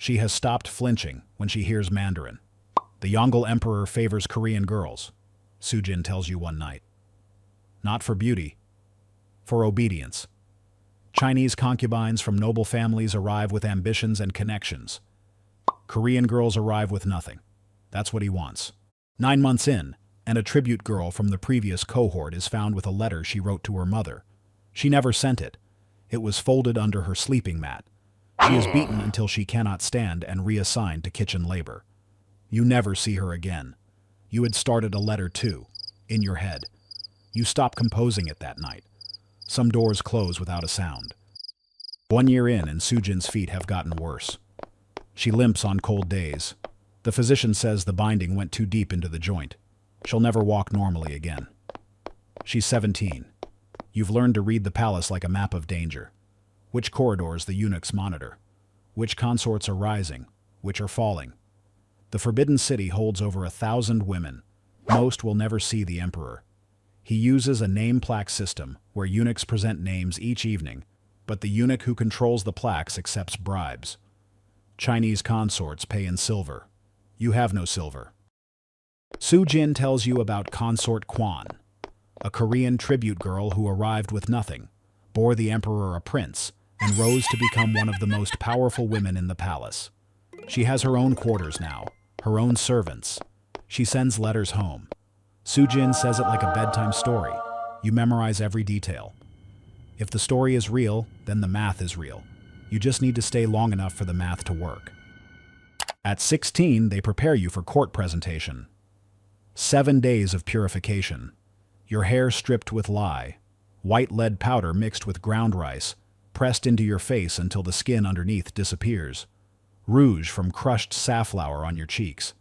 She has stopped flinching when she hears Mandarin. The Yongle Emperor favors Korean girls, Sujin tells you one night. Not for beauty, for obedience. Chinese concubines from noble families arrive with ambitions and connections. Korean girls arrive with nothing. That's what he wants. 9 months in, and a tribute girl from the previous cohort is found with a letter she wrote to her mother. She never sent it. It was folded under her sleeping mat. She is beaten until she cannot stand and reassigned to kitchen labor. You never see her again. You had started a letter too, in your head. You stop composing it that night. Some doors close without a sound. 1 year in, and Sujin's feet have gotten worse. She limps on cold days. The physician says the binding went too deep into the joint. She'll never walk normally again. She's 17. You've learned to read the palace like a map of danger. Which corridors the eunuchs monitor. Which consorts are rising, which are falling. The Forbidden City holds over 1,000 women. Most will never see the emperor. He uses a name plaque system where eunuchs present names each evening, but the eunuch who controls the plaques accepts bribes. Chinese consorts pay in silver. You have no silver. Sujin tells you about Consort Kwan, a Korean tribute girl who arrived with nothing, bore the emperor a prince, and rose to become one of the most powerful women in the palace. She has her own quarters now, her own servants. She sends letters home. Sujin says it like a bedtime story. You memorize every detail. If the story is real, then the math is real. You just need to stay long enough for the math to work. At 16, they prepare you for court presentation. 7 days of purification. Your hair stripped with lye, white lead powder mixed with ground rice, pressed into your face until the skin underneath disappears. Rouge from crushed safflower on your cheeks.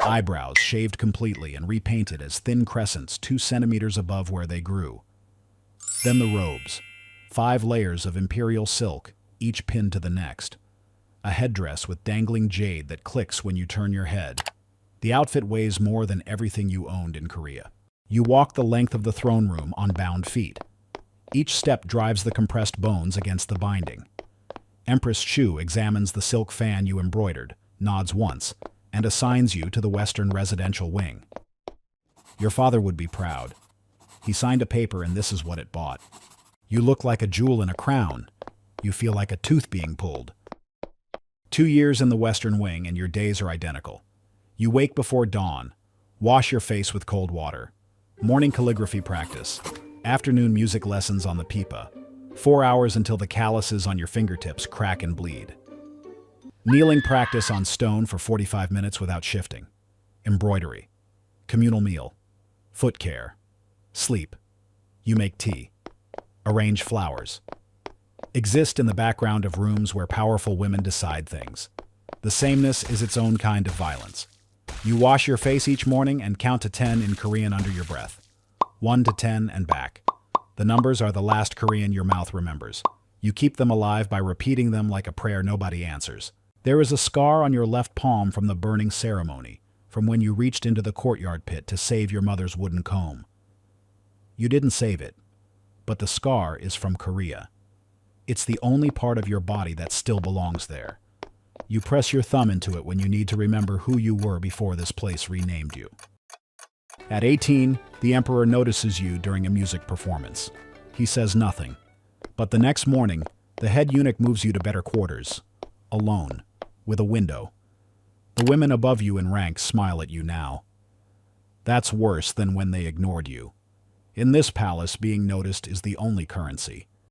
Eyebrows shaved completely and repainted as thin crescents 2 centimeters above where they grew. Then the robes. 5 layers of imperial silk, each pinned to the next. A headdress with dangling jade that clicks when you turn your head. The outfit weighs more than everything you owned in Korea. You walk the length of the throne room on bound feet. Each step drives the compressed bones against the binding. Empress Chu examines the silk fan you embroidered, nods once, and assigns you to the Western residential wing. Your father would be proud. He signed a paper and this is what it bought. You look like a jewel in a crown. You feel like a tooth being pulled. 2 years in the Western wing and your days are identical. You wake before dawn, wash your face with cold water. Morning calligraphy practice, afternoon music lessons on the pipa, 4 hours until the calluses on your fingertips crack and bleed. Kneeling practice on stone for 45 minutes without shifting. Embroidery. Communal meal. Foot care. Sleep. You make tea. Arrange flowers. Exist in the background of rooms where powerful women decide things. The sameness is its own kind of violence. You wash your face each morning and count to 10 in Korean under your breath. 1 to 10 and back. The numbers are the last Korean your mouth remembers. You keep them alive by repeating them like a prayer nobody answers. There is a scar on your left palm from the burning ceremony, from when you reached into the courtyard pit to save your mother's wooden comb. You didn't save it, but the scar is from Korea. It's the only part of your body that still belongs there. You press your thumb into it when you need to remember who you were before this place renamed you. At 18, the emperor notices you during a music performance. He says nothing, but the next morning, the head eunuch moves you to better quarters, alone, with a window. The women above you in rank smile at you now. That's worse than when they ignored you. In this palace, being noticed is the only currency.